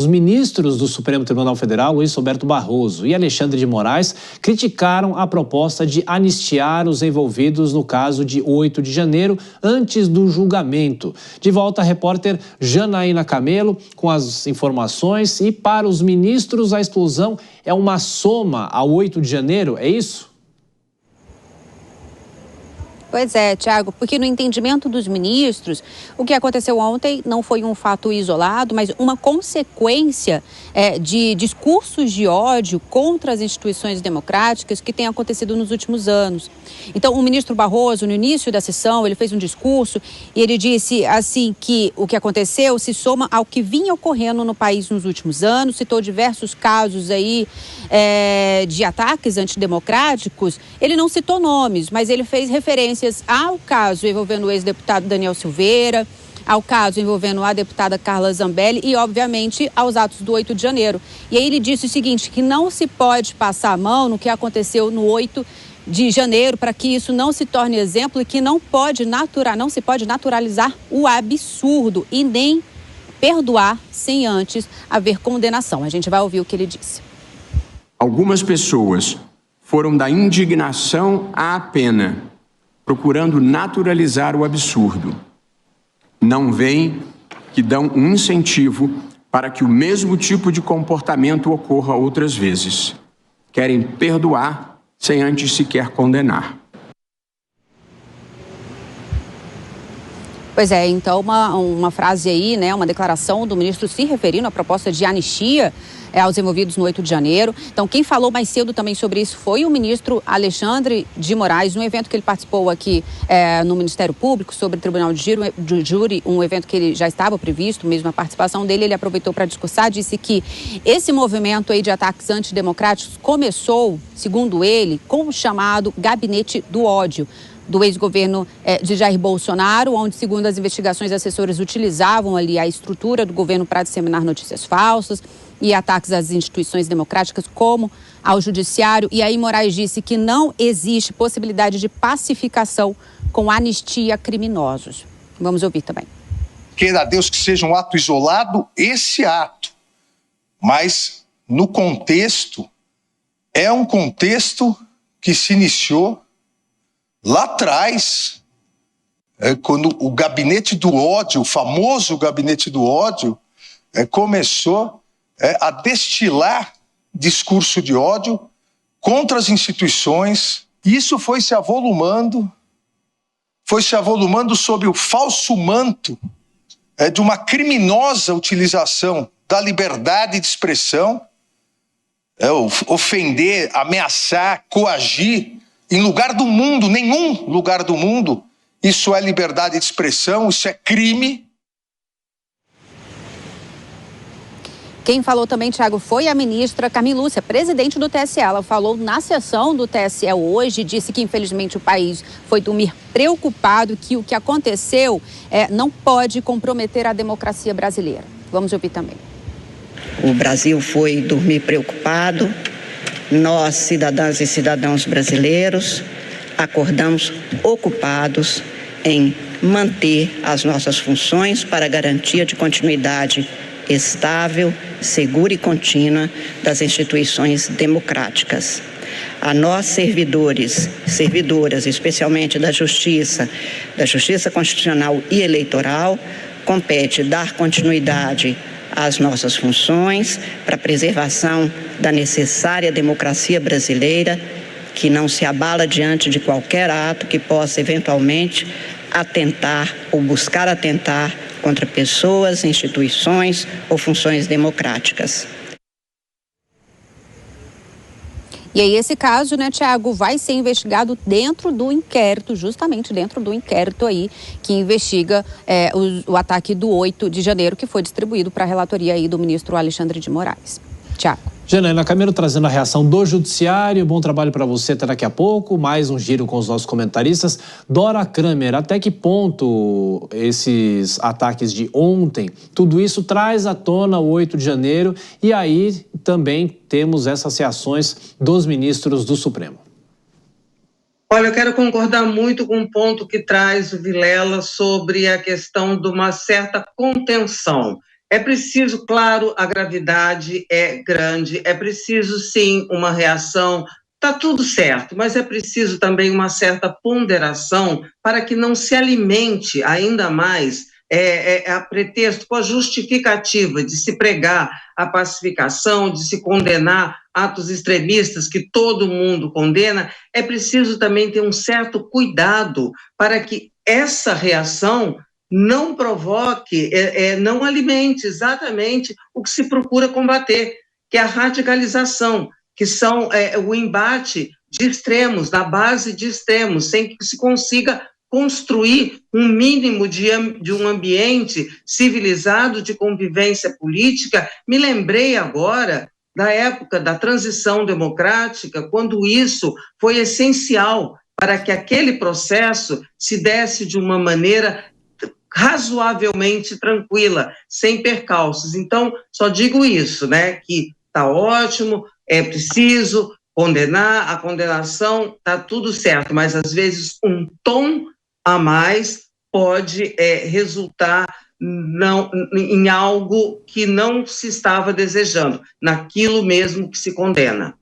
Os ministros do Supremo Tribunal Federal, Luiz Roberto Barroso e Alexandre de Moraes, criticaram a proposta de anistiar os envolvidos no caso de 8 de janeiro, antes do julgamento. De volta, a repórter Janaína Camelo com as informações. E para os ministros, a explosão é uma soma ao 8 de janeiro, é isso? Pois é, Tiago, porque no entendimento dos ministros, o que aconteceu ontem não foi um fato isolado, mas uma consequência de discursos de ódio contra as instituições democráticas que tem acontecido nos últimos anos. Então, o ministro Barroso, no início da sessão, ele fez um discurso e ele disse assim que o que aconteceu se soma ao que vinha ocorrendo no país nos últimos anos, citou diversos casos aí de ataques antidemocráticos. Ele não citou nomes, mas ele fez referência ao caso envolvendo o ex-deputado Daniel Silveira, ao caso envolvendo a deputada Carla Zambelli e, obviamente, aos atos do 8 de janeiro. E aí ele disse o seguinte, que não se pode passar a mão no que aconteceu no 8 de janeiro para que isso não se torne exemplo e que não se pode naturalizar o absurdo e nem perdoar sem antes haver condenação. A gente vai ouvir o que ele disse. Algumas pessoas foram da indignação à pena, procurando naturalizar o absurdo. Não veem que dão um incentivo para que o mesmo tipo de comportamento ocorra outras vezes. Querem perdoar sem antes sequer condenar. Pois é, então uma frase aí, né, uma declaração do ministro se referindo à proposta de anistia aos envolvidos no 8 de janeiro. Então, quem falou mais cedo também sobre isso foi o ministro Alexandre de Moraes, num evento que ele participou aqui no Ministério Público sobre o Tribunal de Júri, um evento que ele já estava previsto, mesmo a participação dele, ele aproveitou para discursar, disse que esse movimento aí de ataques antidemocráticos começou, segundo ele, com o chamado Gabinete do Ódio do ex-governo de Jair Bolsonaro, onde, segundo as investigações, assessores utilizavam ali a estrutura do governo para disseminar notícias falsas e ataques às instituições democráticas, como ao judiciário. E aí Moraes disse que não existe possibilidade de pacificação com anistia a criminosos. Vamos ouvir também. Queira Deus que seja um ato isolado, esse ato. Mas, no contexto, é um contexto que se iniciou lá atrás, quando o gabinete do ódio, o famoso gabinete do ódio, começou a destilar discurso de ódio contra as instituições. Isso foi se avolumando sob o falso manto de uma criminosa utilização da liberdade de expressão, ofender, ameaçar, coagir. Em lugar do mundo, nenhum lugar do mundo, isso é liberdade de expressão, isso é crime. Quem falou também, Tiago, foi a ministra Carmen Lúcia, presidente do TSE. Ela falou na sessão do TSE hoje, disse que infelizmente o país foi dormir preocupado, que o que aconteceu não pode comprometer a democracia brasileira. Vamos ouvir também. O Brasil foi dormir preocupado. Nós, cidadãs e cidadãos brasileiros, acordamos ocupados em manter as nossas funções para a garantia de continuidade estável, segura e contínua das instituições democráticas. A nós, servidoras, especialmente da Justiça Constitucional e Eleitoral, compete dar continuidade às nossas funções para a preservação da necessária democracia brasileira, que não se abala diante de qualquer ato que possa eventualmente atentar ou buscar atentar contra pessoas, instituições ou funções democráticas. E aí esse caso, né, Tiago, vai ser investigado dentro do inquérito, justamente dentro do inquérito aí que investiga o ataque do 8 de janeiro, que foi distribuído para a relatoria aí do ministro Alexandre de Moraes. Tiago. Janaína Camelo trazendo a reação do Judiciário. Bom trabalho para você até daqui a pouco. Mais um giro com os nossos comentaristas. Dora Kramer, até que ponto esses ataques de ontem, tudo isso traz à tona o 8 de janeiro e aí também temos essas reações dos ministros do Supremo? Olha, eu quero concordar muito com o ponto que traz o Vilela sobre a questão de uma certa contenção. É preciso, claro, a gravidade é grande, é preciso, sim, uma reação. Está tudo certo, mas é preciso também uma certa ponderação para que não se alimente ainda mais a pretexto, com a justificativa de se pregar a pacificação, de se condenar atos extremistas que todo mundo condena. É preciso também ter um certo cuidado para que essa reação não provoque, não alimente exatamente o que se procura combater, que é a radicalização, que são o embate de extremos, na base de extremos, sem que se consiga construir um mínimo de um ambiente civilizado de convivência política. Me lembrei agora da época da transição democrática, quando isso foi essencial para que aquele processo se desse de uma maneira razoavelmente tranquila, sem percalços. Então, só digo isso, né, que está ótimo, é preciso condenar, a condenação está tudo certo, mas às vezes um tom a mais pode resultar em algo que não se estava desejando, naquilo mesmo que se condena.